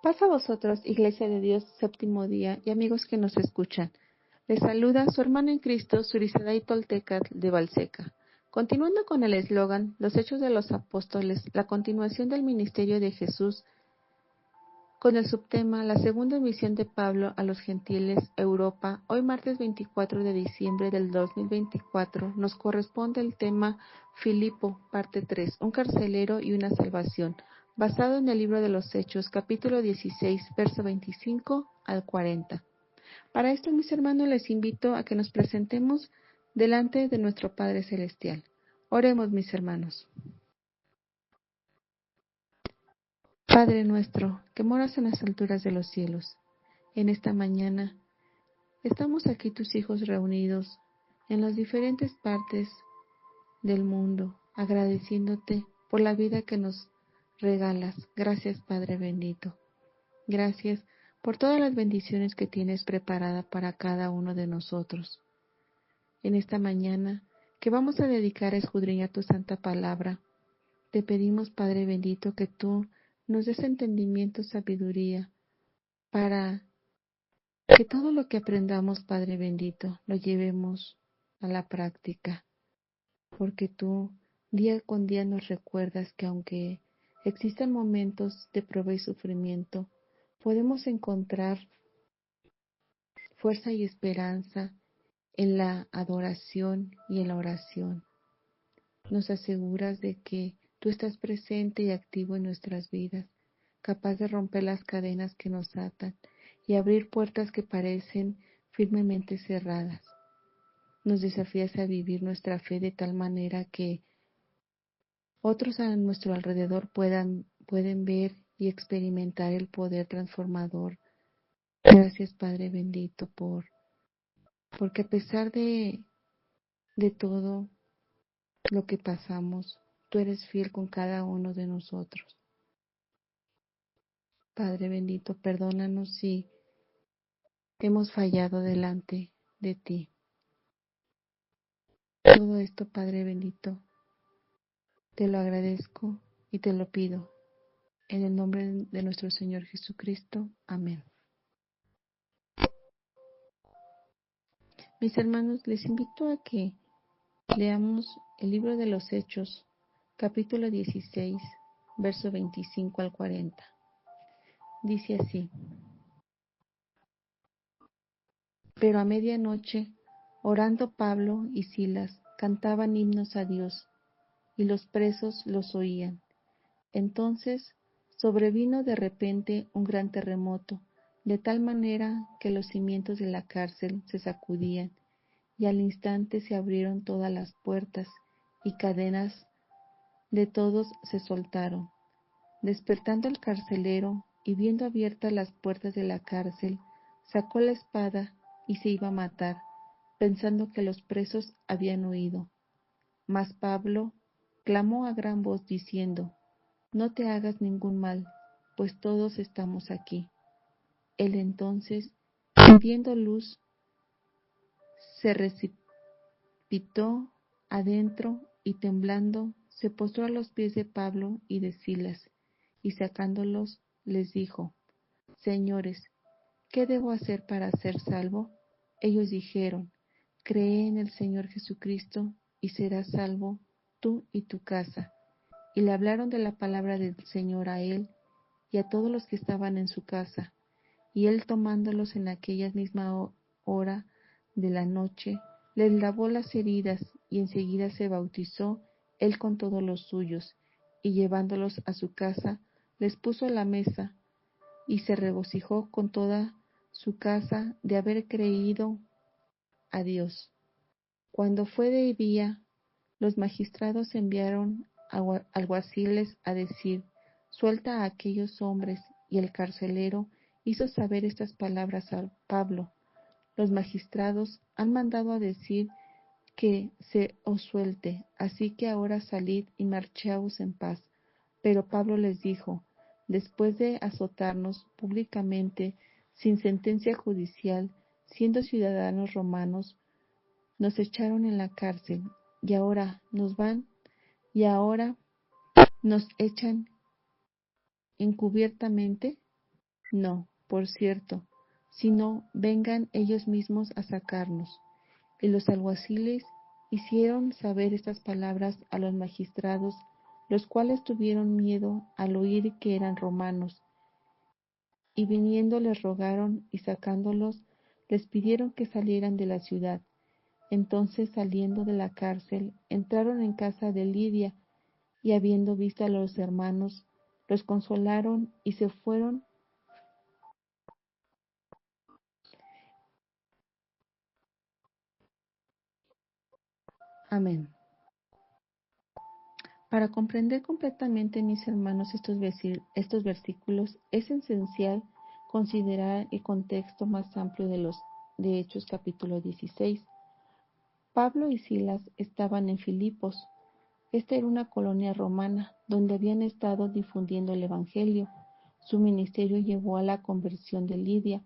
Paz a vosotros, Iglesia de Dios, séptimo día, y amigos que nos escuchan. Les saluda su hermano en Cristo, Surisadai Toltecat de Valseca. Continuando con el eslogan, los Hechos de los Apóstoles, la continuación del ministerio de Jesús, con el subtema, la segunda misión de Pablo a los gentiles, Europa, hoy martes 24 de diciembre del 2024, nos corresponde el tema Filipo, parte 3, un carcelero y una salvación, basado en el libro de los Hechos, capítulo 16, verso 25 al 40. Para esto, mis hermanos, les invito a que nos presentemos delante de nuestro Padre Celestial. Oremos, mis hermanos. Padre nuestro, que moras en las alturas de los cielos, en esta mañana estamos aquí tus hijos reunidos en las diferentes partes del mundo, agradeciéndote por la vida que nos regalas. Gracias, Padre bendito. Gracias por todas las bendiciones que tienes preparada para cada uno de nosotros. En esta mañana que vamos a dedicar a escudriñar tu santa palabra, te pedimos, Padre bendito, que tú nos des entendimiento, sabiduría, para que todo lo que aprendamos, Padre bendito, lo llevemos a la práctica, porque tú día con día nos recuerdas que aunque existan momentos de prueba y sufrimiento, podemos encontrar fuerza y esperanza en la adoración y en la oración. Nos aseguras de que tú estás presente y activo en nuestras vidas, capaz de romper las cadenas que nos atan y abrir puertas que parecen firmemente cerradas. Nos desafías a vivir nuestra fe de tal manera que otros a nuestro alrededor pueden ver y experimentar el poder transformador. Gracias, Padre bendito, porque a pesar de todo lo que pasamos, tú eres fiel con cada uno de nosotros. Padre bendito, perdónanos si hemos fallado delante de ti. Todo esto, Padre bendito, te lo agradezco y te lo pido. En el nombre de nuestro Señor Jesucristo. Amén. Mis hermanos, les invito a que leamos el libro de los Hechos, capítulo 16, verso 25 al 40. Dice así: Pero a medianoche, orando Pablo y Silas, cantaban himnos a Dios, y los presos los oían. Entonces sobrevino de repente un gran terremoto, de tal manera que los cimientos de la cárcel se sacudían, y al instante se abrieron todas las puertas, y cadenas de todos se soltaron. Despertando el carcelero, y viendo abiertas las puertas de la cárcel, sacó la espada y se iba a matar, pensando que los presos habían huido. Mas Pablo clamó a gran voz diciendo: No te hagas ningún mal, pues todos estamos aquí. Él entonces, viendo luz, se precipitó adentro y temblando se postró a los pies de Pablo y de Silas, y sacándolos les dijo: Señores, ¿qué debo hacer para ser salvo? Ellos dijeron: Cree en el Señor Jesucristo y serás salvo tú y tu casa. Y le hablaron de la palabra del Señor a él y a todos los que estaban en su casa. Y él, tomándolos en aquella misma hora de la noche, les lavó las heridas, y enseguida se bautizó él con todos los suyos, y llevándolos a su casa, les puso a la mesa, y se regocijó con toda su casa de haber creído a Dios. Cuando fue de día, los magistrados enviaron alguaciles a decir: Suelta a aquellos hombres. Y el carcelero hizo saber estas palabras a Pablo: Los magistrados han mandado a decir que se os suelte, así que ahora salid y marchaos en paz. Pero Pablo les dijo: Después de azotarnos públicamente, sin sentencia judicial, siendo ciudadanos romanos, nos echaron en la cárcel, y ahora nos echan encubiertamente. No, por cierto, sino vengan ellos mismos a sacarnos. Y los alguaciles hicieron saber estas palabras a los magistrados, los cuales tuvieron miedo al oír que eran romanos, y viniendo les rogaron y sacándolos, les pidieron que salieran de la ciudad. Entonces, saliendo de la cárcel, entraron en casa de Lidia, y habiendo visto a los hermanos, los consolaron y se fueron. Amén. Para comprender completamente, mis hermanos, estos versículos, es esencial considerar el contexto más amplio de Hechos capítulo 16. Pablo y Silas estaban en Filipos. Esta era una colonia romana donde habían estado difundiendo el Evangelio. Su ministerio llevó a la conversión de Lidia,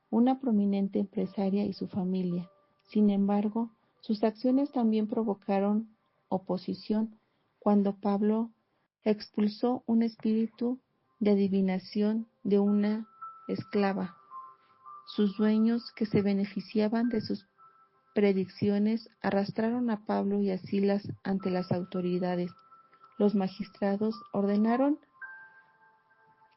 una prominente empresaria, y su familia. Sin embargo, sus acciones también provocaron oposición cuando Pablo expulsó un espíritu de adivinación de una esclava. Sus dueños, que se beneficiaban de sus predicciones, arrastraron a Pablo y a Silas ante las autoridades. Los magistrados ordenaron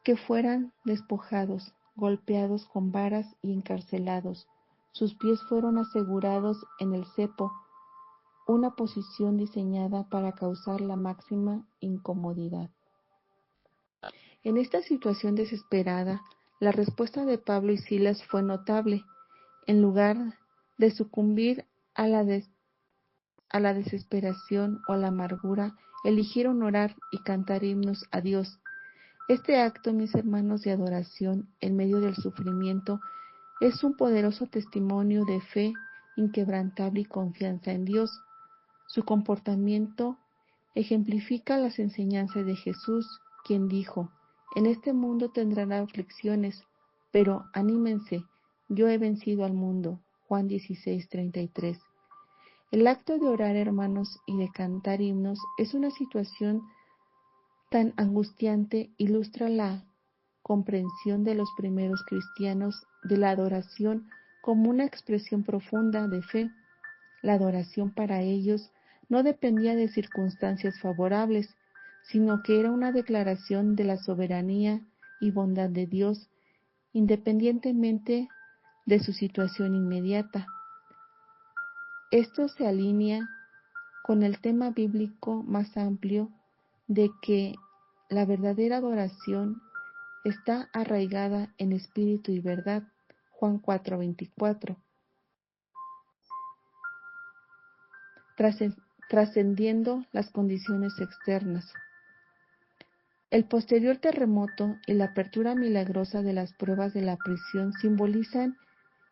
que fueran despojados, golpeados con varas y encarcelados. Sus pies fueron asegurados en el cepo, una posición diseñada para causar la máxima incomodidad. En esta situación desesperada, la respuesta de Pablo y Silas fue notable. En lugar de sucumbir a la desesperación o a la amargura, eligieron orar y cantar himnos a Dios. Este acto, mis hermanos, de adoración en medio del sufrimiento es un poderoso testimonio de fe inquebrantable y confianza en Dios. Su comportamiento ejemplifica las enseñanzas de Jesús, quien dijo: en este mundo tendrán aflicciones, pero anímense, yo he vencido al mundo. Juan 16:33. El acto de orar, hermanos, y de cantar himnos es una situación tan angustiante, ilustra la comprensión de los primeros cristianos de la adoración como una expresión profunda de fe. La adoración para ellos no dependía de circunstancias favorables, sino que era una declaración de la soberanía y bondad de Dios, independientemente de su situación inmediata. Esto se alinea con el tema bíblico más amplio de que la verdadera adoración está arraigada en espíritu y verdad. Juan 4:24. Trascendiendo las condiciones externas. El posterior terremoto y la apertura milagrosa de las pruebas de la prisión simbolizan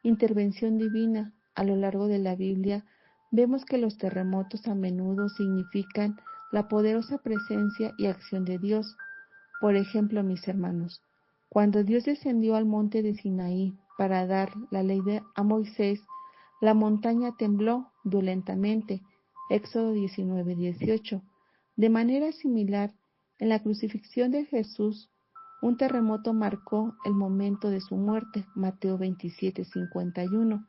intervención divina. A lo largo de la Biblia vemos que los terremotos a menudo significan la poderosa presencia y acción de Dios. Por ejemplo, mis hermanos, cuando Dios descendió al monte de Sinaí para dar la ley a Moisés, la montaña tembló violentamente. Éxodo 19:18. De manera similar, en la crucifixión de Jesús, un terremoto marcó el momento de su muerte. Mateo 27:51.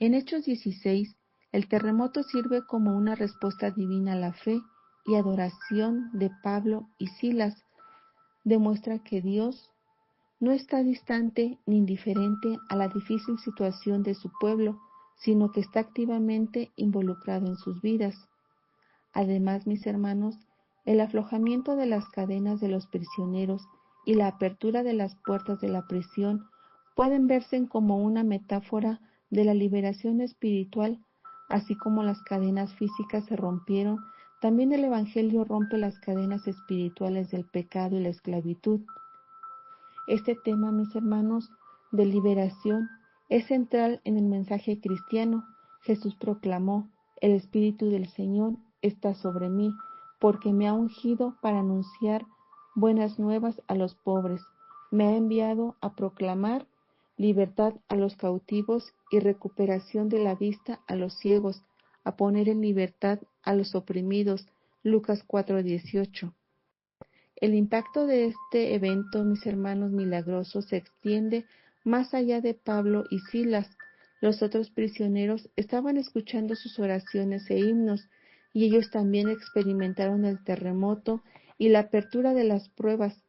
En Hechos 16, el terremoto sirve como una respuesta divina a la fe y adoración de Pablo y Silas. Demuestra que Dios no está distante ni indiferente a la difícil situación de su pueblo, sino que está activamente involucrado en sus vidas. Además, mis hermanos, el aflojamiento de las cadenas de los prisioneros y la apertura de las puertas de la prisión pueden verse como una metáfora de la liberación espiritual. Así como las cadenas físicas se rompieron, también el Evangelio rompe las cadenas espirituales del pecado y la esclavitud. Este tema, mis hermanos, de liberación es central en el mensaje cristiano. Jesús proclamó: el Espíritu del Señor está sobre mí, porque me ha ungido para anunciar buenas nuevas a los pobres. Me ha enviado a proclamar libertad a los cautivos y recuperación de la vista a los ciegos, a poner en libertad a los oprimidos. Lucas 4:18. El impacto de este evento, mis hermanos milagrosos, se extiende más allá de Pablo y Silas. Los otros prisioneros estaban escuchando sus oraciones e himnos, y ellos también experimentaron el terremoto y la apertura de las pruebas.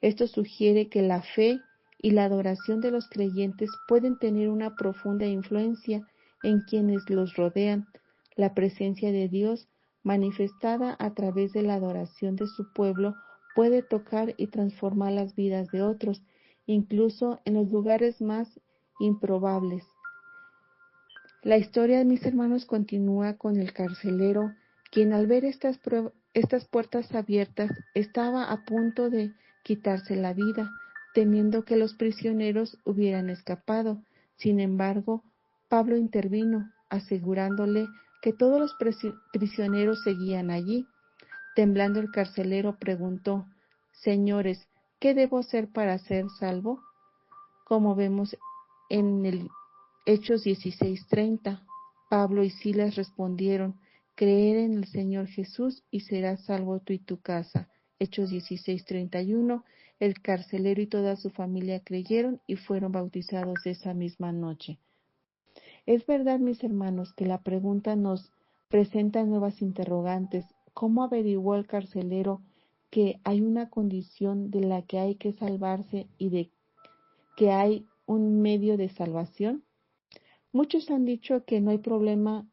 Esto sugiere que la fe y la adoración de los creyentes pueden tener una profunda influencia en quienes los rodean. La presencia de Dios, manifestada a través de la adoración de su pueblo, puede tocar y transformar las vidas de otros, incluso en los lugares más improbables. La historia de mis hermanos continúa con el carcelero, quien al ver estas puertas abiertas estaba a punto de quitarse la vida, temiendo que los prisioneros hubieran escapado. Sin embargo, Pablo intervino, asegurándole que todos los prisioneros seguían allí. Temblando el carcelero preguntó: Señores, ¿qué debo hacer para ser salvo? Como vemos en el Hechos 16:30, Pablo y Silas respondieron: Creer en el Señor Jesús y serás salvo tú y tu casa. Hechos 16:31, el carcelero y toda su familia creyeron y fueron bautizados esa misma noche. Es verdad, mis hermanos, que la pregunta nos presenta nuevas interrogantes. ¿Cómo averiguó el carcelero que hay una condición de la que hay que salvarse y de que hay un medio de salvación? Muchos han dicho que no hay problema,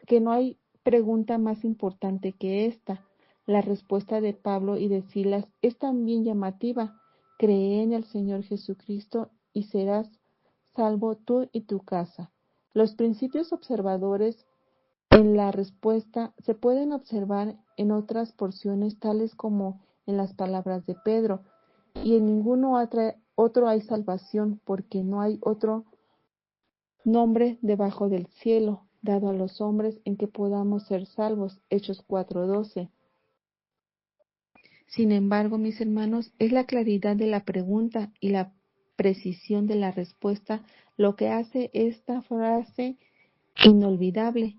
que no hay pregunta más importante que esta. La respuesta de Pablo y de Silas es también llamativa. Cree en el Señor Jesucristo y serás salvo tú y tu casa. Los principios observadores en la respuesta se pueden observar en otras porciones, tales como en las palabras de Pedro: y en ninguno otro hay salvación, porque no hay otro nombre debajo del cielo dado a los hombres en que podamos ser salvos. Hechos 4:12. Sin embargo, mis hermanos, es la claridad de la pregunta y la precisión de la respuesta lo que hace esta frase inolvidable.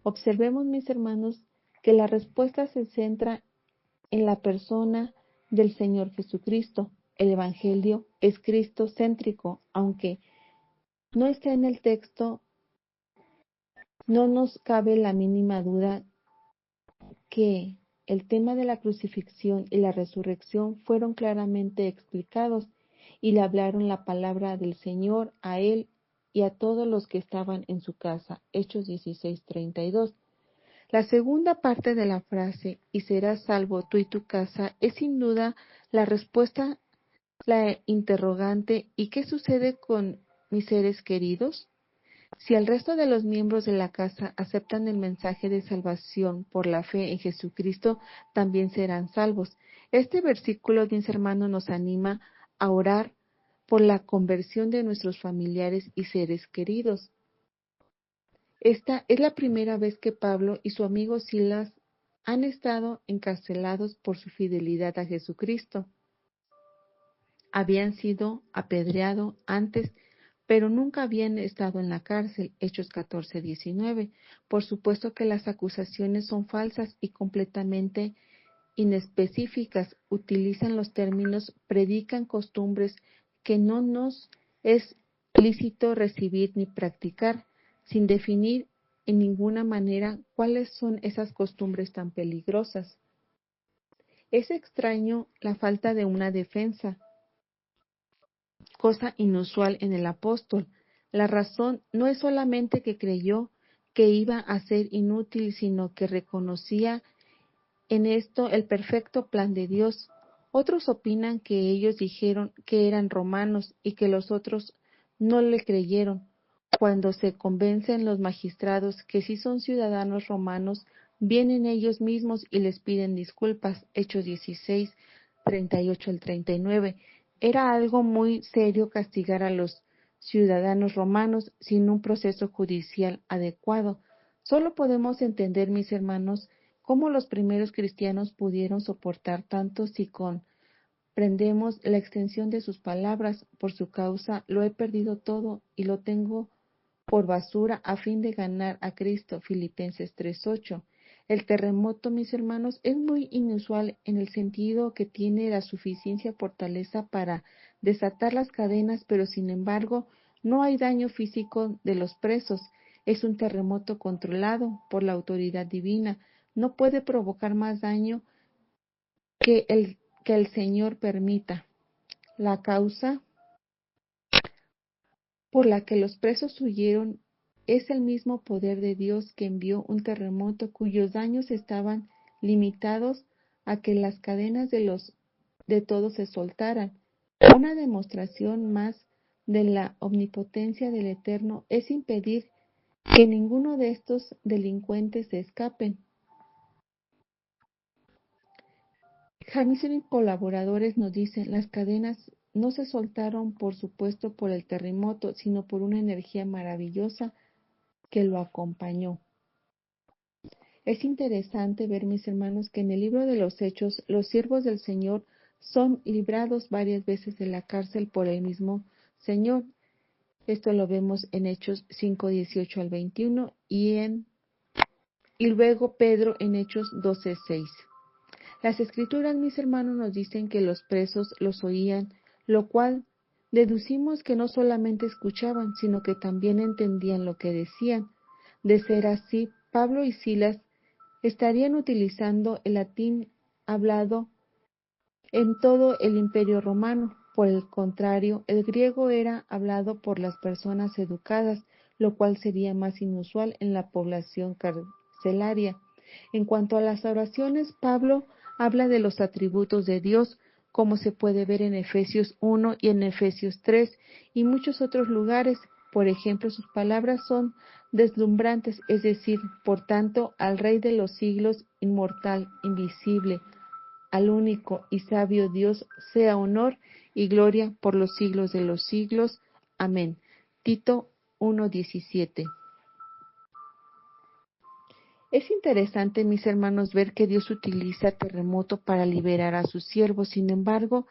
Observemos, mis hermanos, que la respuesta se centra en la persona del Señor Jesucristo. El Evangelio es cristocéntrico, aunque no está en el texto. No nos cabe la mínima duda que el tema de la crucifixión y la resurrección fueron claramente explicados y le hablaron la palabra del Señor a él y a todos los que estaban en su casa. Hechos 16:32. La segunda parte de la frase, y serás salvo tú y tu casa, es sin duda la respuesta, la interrogante: ¿y qué sucede con mis seres queridos? Si el resto de los miembros de la casa aceptan el mensaje de salvación por la fe en Jesucristo, también serán salvos. Este versículo, mis hermanos, nos anima a orar por la conversión de nuestros familiares y seres queridos. Esta es la primera vez que Pablo y su amigo Silas han estado encarcelados por su fidelidad a Jesucristo. Habían sido apedreados antes, pero nunca habían estado en la cárcel. Hechos 14:19. Por supuesto que las acusaciones son falsas y completamente inespecíficas. Utilizan los términos, predican costumbres que no nos es lícito recibir ni practicar, sin definir en ninguna manera cuáles son esas costumbres tan peligrosas. Es extraño la falta de una defensa, cosa inusual en el apóstol. La razón no es solamente que creyó que iba a ser inútil, sino que reconocía en esto el perfecto plan de Dios. Otros opinan que ellos dijeron que eran romanos y que los otros no le creyeron. Cuando se convencen los magistrados que sí son ciudadanos romanos, vienen ellos mismos y les piden disculpas. Hechos 16:38 al 39. Era algo muy serio castigar a los ciudadanos romanos sin un proceso judicial adecuado. Solo podemos entender, mis hermanos, cómo los primeros cristianos pudieron soportar tanto si comprendemos la extensión de sus palabras. Por su causa lo he perdido todo y lo tengo por basura a fin de ganar a Cristo. Filipenses 3:8. El terremoto, mis hermanos, es muy inusual en el sentido que tiene la suficiente fortaleza para desatar las cadenas, pero sin embargo no hay daño físico de los presos. Es un terremoto controlado por la autoridad divina. No puede provocar más daño que el Señor permita. La causa por la que los presos huyeron es el mismo poder de Dios que envió un terremoto cuyos daños estaban limitados a que las cadenas de todos se soltaran. Una demostración más de la omnipotencia del Eterno es impedir que ninguno de estos delincuentes se escapen. James y mis colaboradores nos dicen, las cadenas no se soltaron, por supuesto, por el terremoto, sino por una energía maravillosa que lo acompañó. Es interesante ver, mis hermanos, que en el libro de los Hechos, los siervos del Señor son librados varias veces de la cárcel por el mismo Señor. Esto lo vemos en Hechos 5:18 al 21 y luego Pedro en Hechos 12:6. Las escrituras, mis hermanos, nos dicen que los presos los oían, lo cual deducimos que no solamente escuchaban, sino que también entendían lo que decían. De ser así, Pablo y Silas estarían utilizando el latín hablado en todo el Imperio Romano. Por el contrario, el griego era hablado por las personas educadas, lo cual sería más inusual en la población carcelaria. En cuanto a las oraciones, Pablo habla de los atributos de Dios, como se puede ver en Efesios 1 y en Efesios 3 y muchos otros lugares. Por ejemplo, sus palabras son deslumbrantes, es decir, por tanto, al Rey de los siglos, inmortal, invisible, al único y sabio Dios, sea honor y gloria por los siglos de los siglos. Amén. Tito 1:17. Es interesante, mis hermanos, ver que Dios utiliza terremoto para liberar a sus siervos. Sin embargo,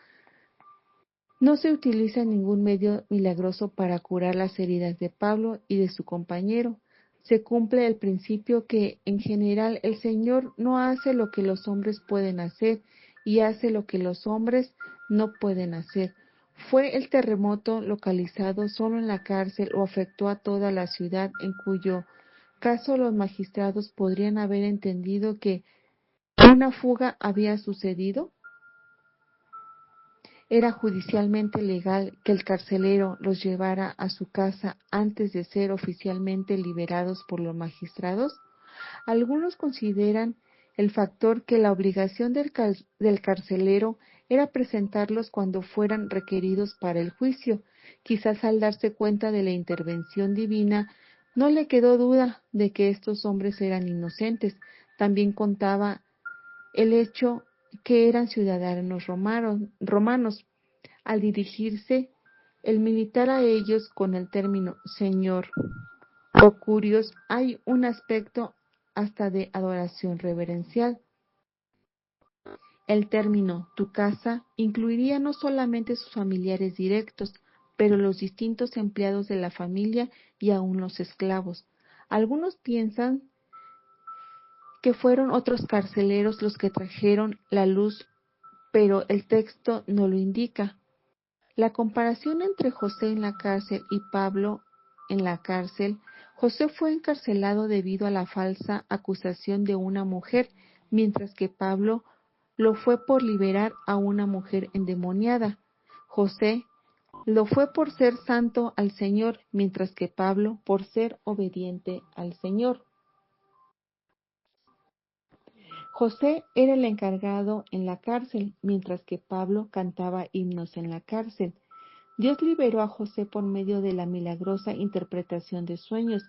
no se utiliza ningún medio milagroso para curar las heridas de Pablo y de su compañero. Se cumple el principio que, en general, el Señor no hace lo que los hombres pueden hacer y hace lo que los hombres no pueden hacer. ¿Fue el terremoto localizado solo en la cárcel o afectó a toda la ciudad, en cuyo caso los magistrados podrían haber entendido que una fuga había sucedido? ¿Era judicialmente legal que el carcelero los llevara a su casa antes de ser oficialmente liberados por los magistrados? Algunos consideran el factor que la obligación del carcelero era presentarlos cuando fueran requeridos para el juicio. Quizás al darse cuenta de la intervención divina, no le quedó duda de que estos hombres eran inocentes. También contaba el hecho que eran ciudadanos romanos. Al dirigirse el militar a ellos con el término Señor o Curios, hay un aspecto hasta de adoración reverencial. El término tu casa incluiría no solamente sus familiares directos, pero los distintos empleados de la familia y aún los esclavos. Algunos piensan que fueron otros carceleros los que trajeron la luz, pero el texto no lo indica. La comparación entre José en la cárcel y Pablo en la cárcel: José fue encarcelado debido a la falsa acusación de una mujer, mientras que Pablo lo fue por liberar a una mujer endemoniada. José lo fue por ser santo al Señor, mientras que Pablo por ser obediente al Señor. José era el encargado en la cárcel, mientras que Pablo cantaba himnos en la cárcel. Dios liberó a José por medio de la milagrosa interpretación de sueños,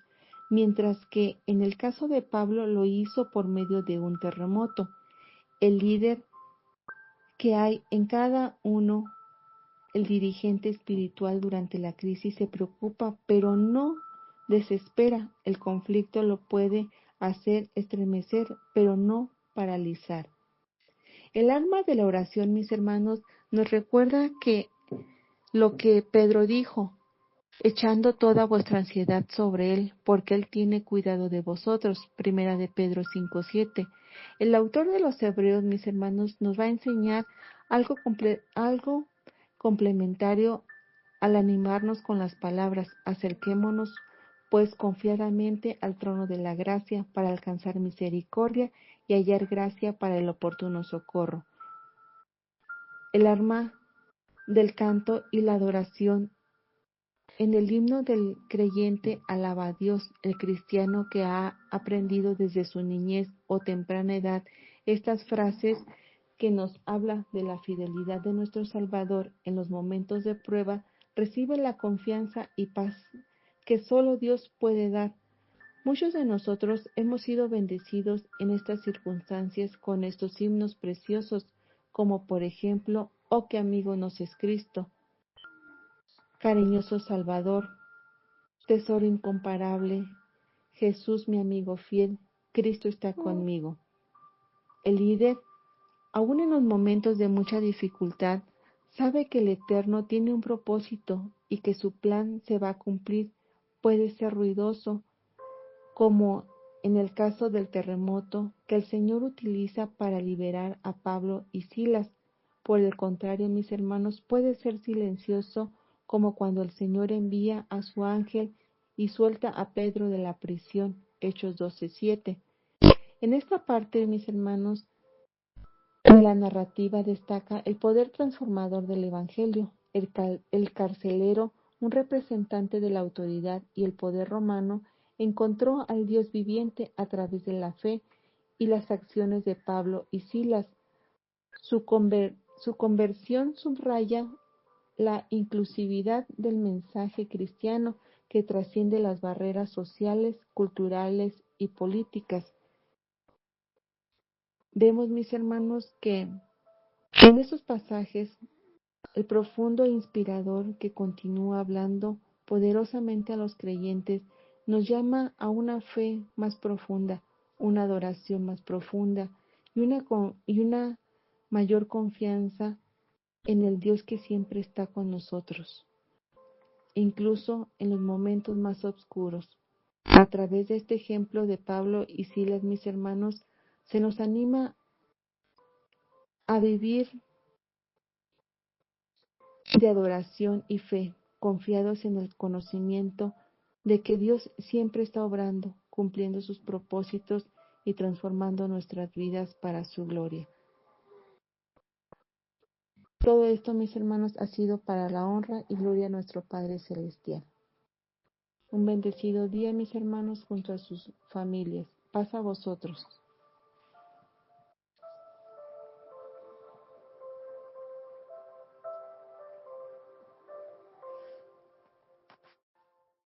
mientras que en el caso de Pablo lo hizo por medio de un terremoto. El líder que hay en cada uno, el dirigente espiritual durante la crisis, se preocupa, pero no desespera. El conflicto lo puede hacer estremecer, pero no paralizar. El alma de la oración, mis hermanos, nos recuerda que lo que Pedro dijo: echando toda vuestra ansiedad sobre Él, porque Él tiene cuidado de vosotros. Primera de Pedro 5:7. El autor de los Hebreos, mis hermanos, nos va a enseñar algo complementario al animarnos con las palabras. Acerquémonos, pues, confiadamente al trono de la gracia para alcanzar misericordia y hallar gracia para el oportuno socorro. El arma del canto y la adoración. En el himno del creyente alaba a Dios, el cristiano que ha aprendido desde su niñez o temprana edad estas frases que nos habla de la fidelidad de nuestro Salvador en los momentos de prueba, recibe la confianza y paz que solo Dios puede dar. Muchos de nosotros hemos sido bendecidos en estas circunstancias con estos himnos preciosos, como por ejemplo, Oh, qué amigo nos es Cristo, cariñoso Salvador, tesoro incomparable, Jesús mi amigo fiel, Cristo está conmigo. El líder, aun en los momentos de mucha dificultad, sabe que el Eterno tiene un propósito y que su plan se va a cumplir. Puede ser ruidoso, como en el caso del terremoto que el Señor utiliza para liberar a Pablo y Silas. Por el contrario, mis hermanos, puede ser silencioso, como cuando el Señor envía a su ángel y suelta a Pedro de la prisión. Hechos 12:7. En esta parte, mis hermanos, de la narrativa destaca el poder transformador del Evangelio. El carcelero, un representante de la autoridad y el poder romano, encontró al Dios viviente a través de la fe y las acciones de Pablo y Silas. Su conversión subraya la inclusividad del mensaje cristiano que trasciende las barreras sociales, culturales y políticas. Vemos, mis hermanos, que en esos pasajes el profundo e inspirador que continúa hablando poderosamente a los creyentes nos llama a una fe más profunda, una adoración más profunda y una mayor confianza en el Dios que siempre está con nosotros, incluso en los momentos más oscuros. A través de este ejemplo de Pablo y Silas, mis hermanos, se nos anima a vivir de adoración y fe, confiados en el conocimiento de que Dios siempre está obrando, cumpliendo sus propósitos y transformando nuestras vidas para su gloria. Todo esto, mis hermanos, ha sido para la honra y gloria de nuestro Padre Celestial. Un bendecido día, mis hermanos, junto a sus familias. Paz a vosotros.